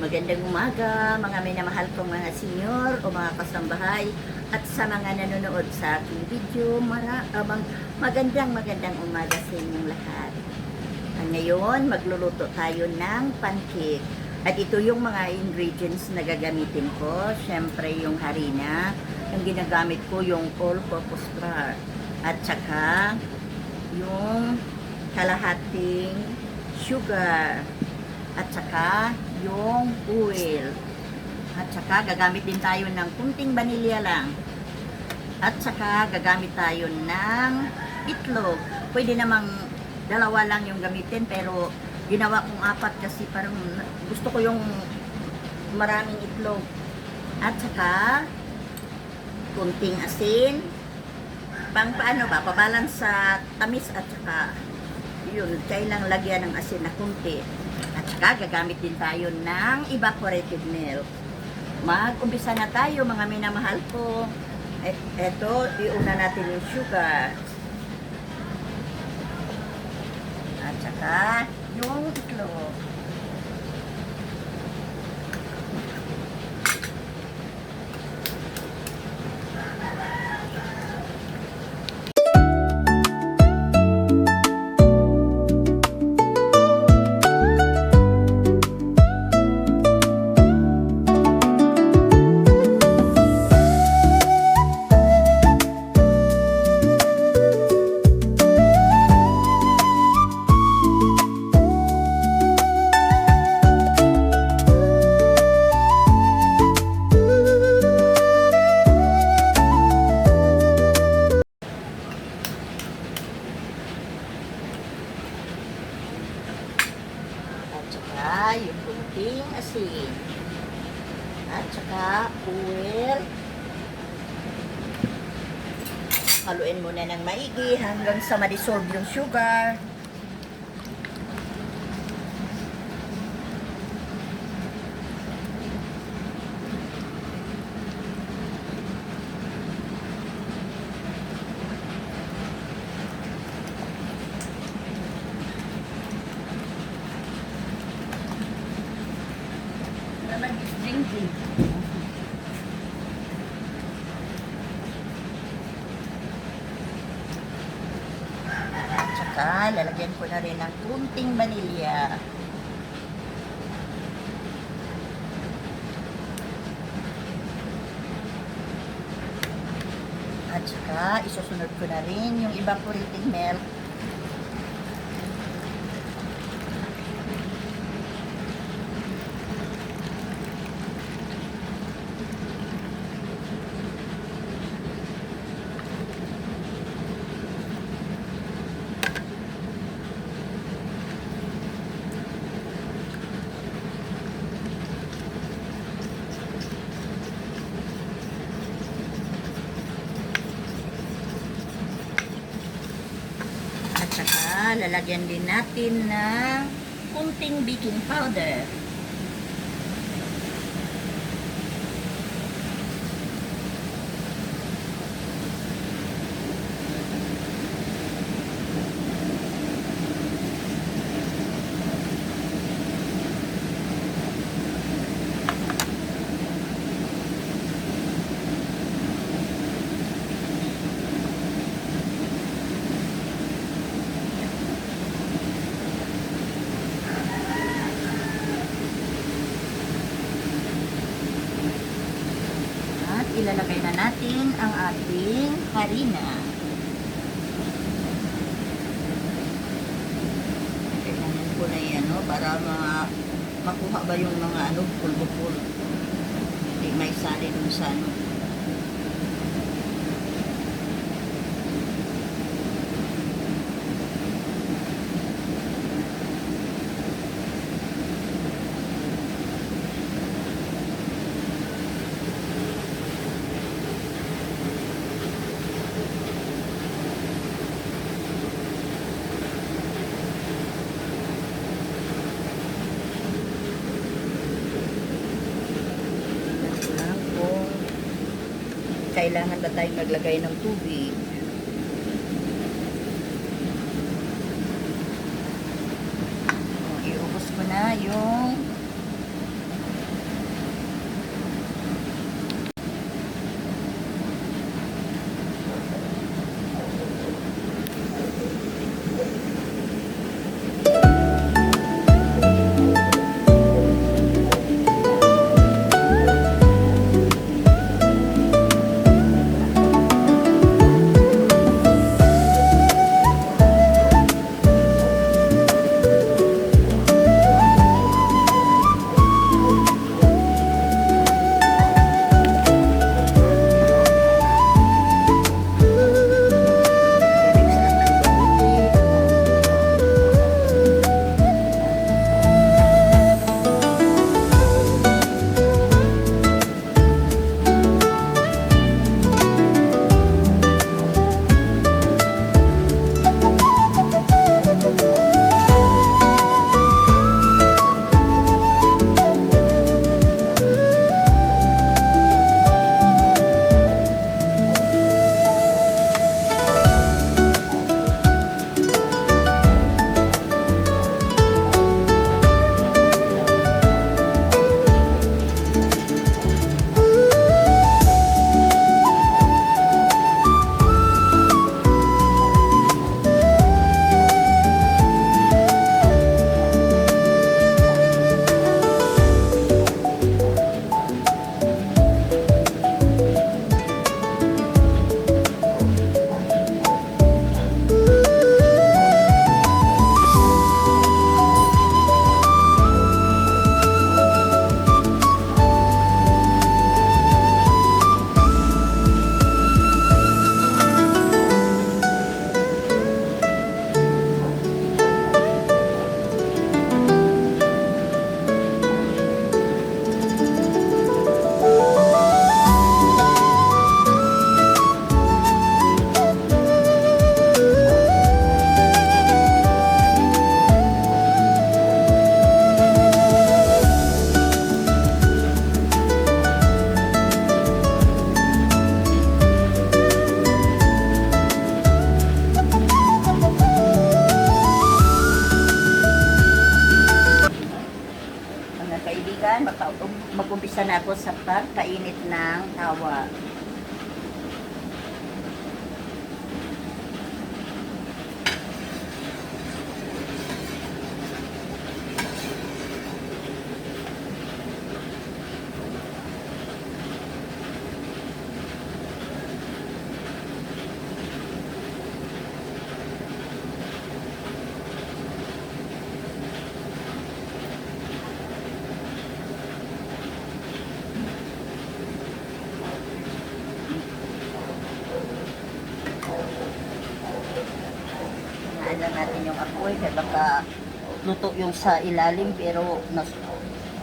Magandang umaga, mga minamahal kong mga senyor o mga kasambahay at sa mga nanonood sa aking video, magandang umaga sa inyong lahat. Ngayon, magluluto tayo ng pancake. At ito yung mga ingredients na gagamitin ko. Siyempre yung harina, yung ginagamit ko yung all-purpose flour. At saka yung kalahating sugar. At saka yung oil. At saka gagamit din tayo ng kunting vanilya lang. At saka gagamit tayo ng itlog. Pwede namang dalawa lang yung gamitin, pero ginawa kong apat kasi parang gusto ko yung maraming itlog. At saka kunting asin. Paano ba? Pabalance sa tamis at saka yun, kailang lagyan ng asin na kunti. At saka gagamit din tayo ng evaporated milk. Mag-umpisa na tayo mga minamahal ko. Ito, iuna natin yung sugar. At saka yung itlog. Yung kunting asin at saka oil. Haluin muna ng maigi hanggang sa ma-dissolve yung sugar. Drinking. At saka lalagyan ko na rin ng kunting vanilya. At saka isusunod ko na rin yung evaporated milk. Saka lalagyan din natin ng kunting baking powder. Ilalagay na natin ang ating harina. Kailangan ko na yan, no? Para makuha ba yung mga pulbo-pulbo. Hindi may sali dun sa kailangan ba tayong maglagay ng tubig. Iubos ko na yung kaibigan, mag-umpisa na ako sa pagkainit ng tawa. Hinaan lang natin yung apoy, kaya baka luto yung sa ilalim, pero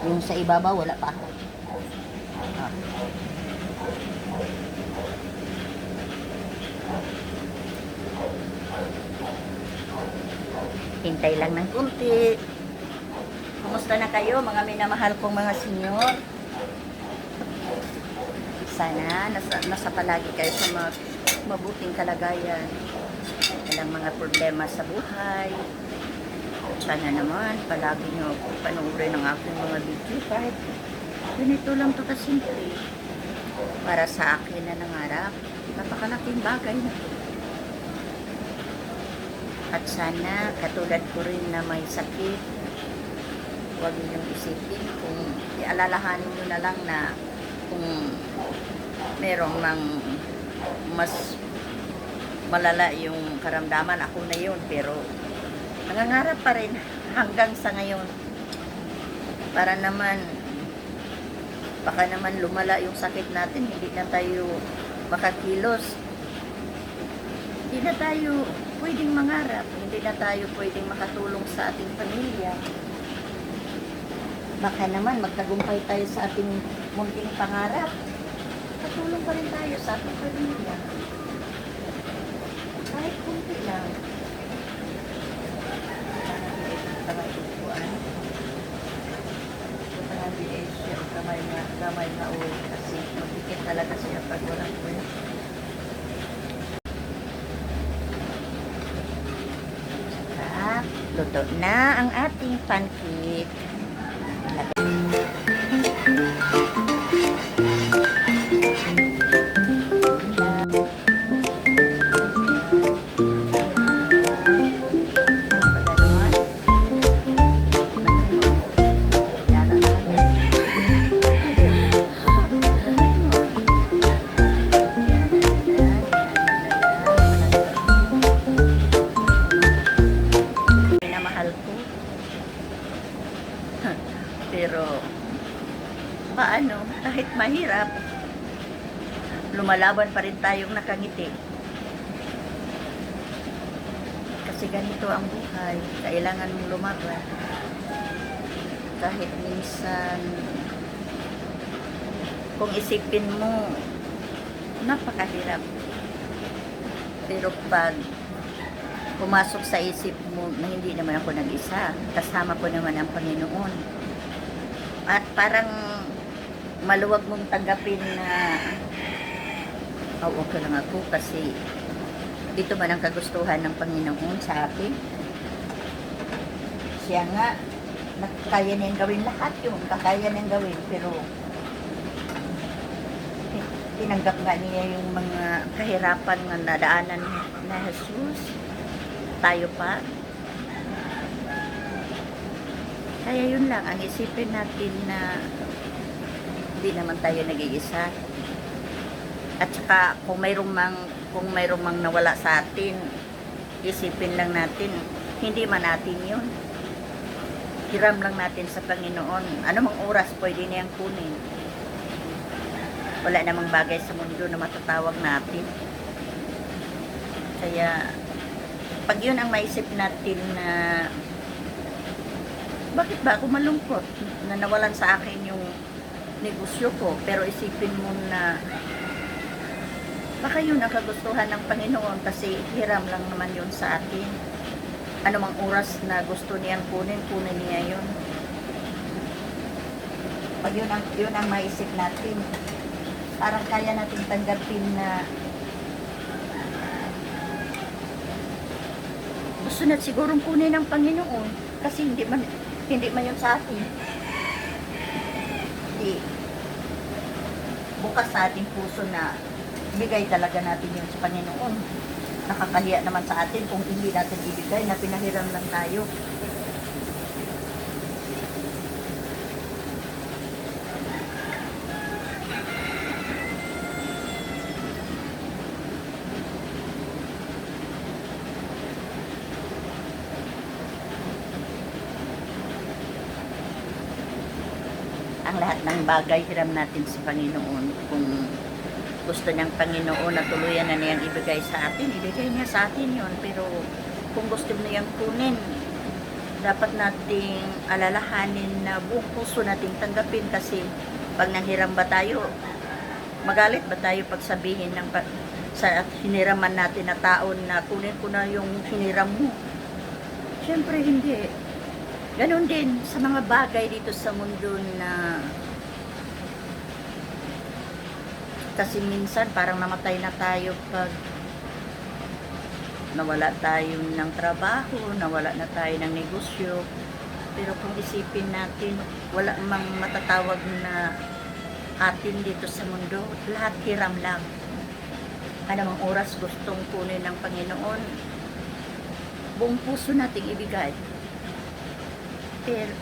yung sa ibabaw wala pa. Ah. Hintay lang ng kunti. Kumusta na kayo, mga minamahal kong mga senyor? Sana nasa palagi kayo sa mabuting kalagayan. Walang mga problema sa buhay. Sana naman palagi nyo panoorin ang aking mga video kahit ganito lang to kasimple. Para sa akin na nangarap, napakalaking bagay na to. At sana katulad ko rin na may sakit, huwag ninyong isipin kung ialalahanin nyo na lang na kung merong mas malala yung karamdaman, ako na yun, pero nangangarap pa rin hanggang sa ngayon para naman baka naman lumala yung sakit natin, hindi na tayo makakilos, hindi na tayo pwedeng mangarap, hindi na tayo pwedeng makatulong sa ating pamilya. Baka naman magtagumpay tayo sa ating munting pangarap, katulong pa rin tayo sa ating pamilya. Kahit kunti lang. Kamay na o kasi magdikit talaga siya pag walang kuya. Saka, luto na ang ating pancake. Pero paano, kahit mahirap, lumalaban pa rin tayong nakangiti. Kasi ganito ang buhay, kailangan mong lumaban. Kahit minsan, kung isipin mo, napakahirap. Pero pag pumasok sa isip mo na hindi naman ako nag-isa, kasama ko naman ang Panginoon. At parang maluwag mong tanggapin na okay lang ako kasi dito man ang kagustuhan ng Panginoon sa akin. Siya nga, kaya niyang gawin lahat yun, kakaya niyang gawin, pero tinanggap nga niya yung mga kahirapan na nadaanan na Jesus. Tayo pa. Kaya yun lang, ang isipin natin na hindi naman tayo nag-iisa. At saka kung mayroong mang nawala sa atin, isipin lang natin, hindi man natin yun. Hiram lang natin sa Panginoon. Anumang oras pwede niyang kunin. Wala namang bagay sa mundo na matatawag natin. Kaya pag yun ang maisip natin na bakit ba ako malungkot na nawalan sa akin yung negosyo ko, pero isipin mo na baka yun ang kagustuhan ng Panginoon kasi hiram lang naman yun sa atin. Anumang oras na gusto niyang kunin niya yun. Pag yun ang maisip natin, parang kaya natin tanggapin na gusto na sigurong kunin ng Panginoon kasi hindi man yun sa atin. Kundi bukas sa ating puso na ibigay talaga natin yun sa Panginoon. Nakakahiya naman sa atin kung hindi natin ibigay na pinahiram lang tayo. Ang lahat ng bagay hiram natin sa Panginoon. Kung gusto niyang Panginoon na tuluyan na niyang ibigay sa atin, ibigay niya sa atin yon. Pero kung gusto niyang kunin, dapat nating alalahanin na buong puso nating tanggapin. Kasi pag nanghiram ba tayo, magalit ba tayo pag sabihin ng sa hiniraman natin na taon na kunin ko na yung hiniram mo? Siyempre hindi. Ganon din sa mga bagay dito sa mundo na kasi minsan parang namatay na tayo pag nawala tayo ng trabaho, nawala na tayo ng negosyo. Pero kung isipin natin, wala mang matatawag na atin dito sa mundo, lahat hiram lang. Anumang oras gustong kunin ng Panginoon, buong puso nating ibigay.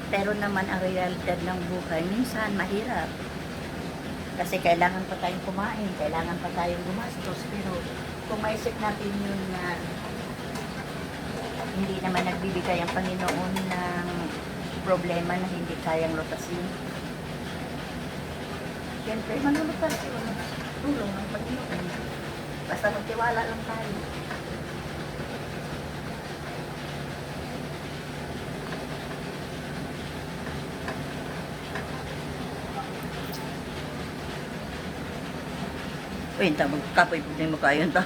Pero naman ang realidad ng buhay, minsan mahirap. Kasi kailangan pa tayong kumain, kailangan pa tayong gumastos. Pero kung maisip natin yun na hindi naman nagbibigay ang Panginoon ng problema na hindi kayang lutasin, siyempre manulutas yun. Tulong ng Panginoon. Basta magtiwala lang tayo. Uy, ito, magkapoy po din mo kayo ito.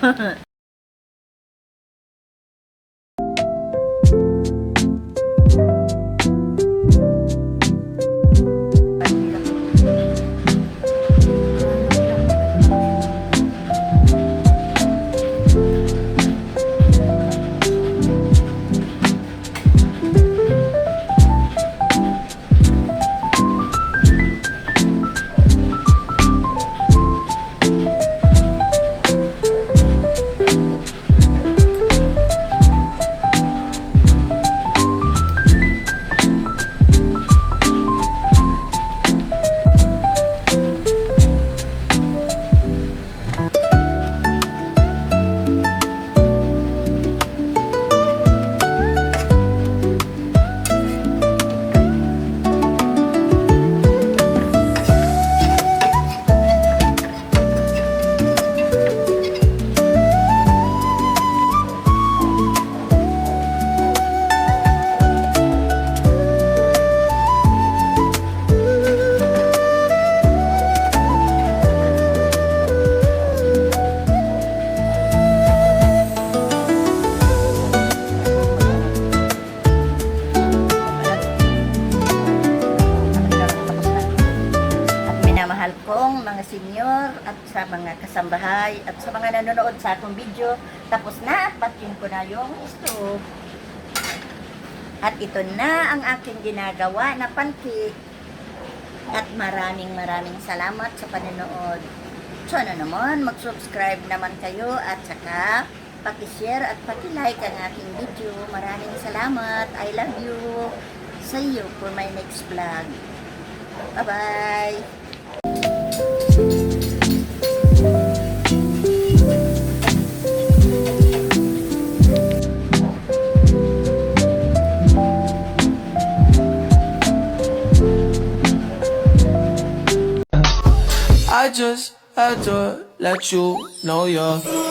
Mahal kong mga senior at sa mga kasambahay at sa mga nanonood sa akong video, tapos na, patin ko na yung stove. At ito na ang aking ginagawa na pancake. At maraming salamat sa panonood. Sana naman mag-subscribe naman kayo at saka paki-share at paki-like ang aking video. Maraming salamat. I love you. See you for my next vlog. Bye-bye. I just had to let you know you're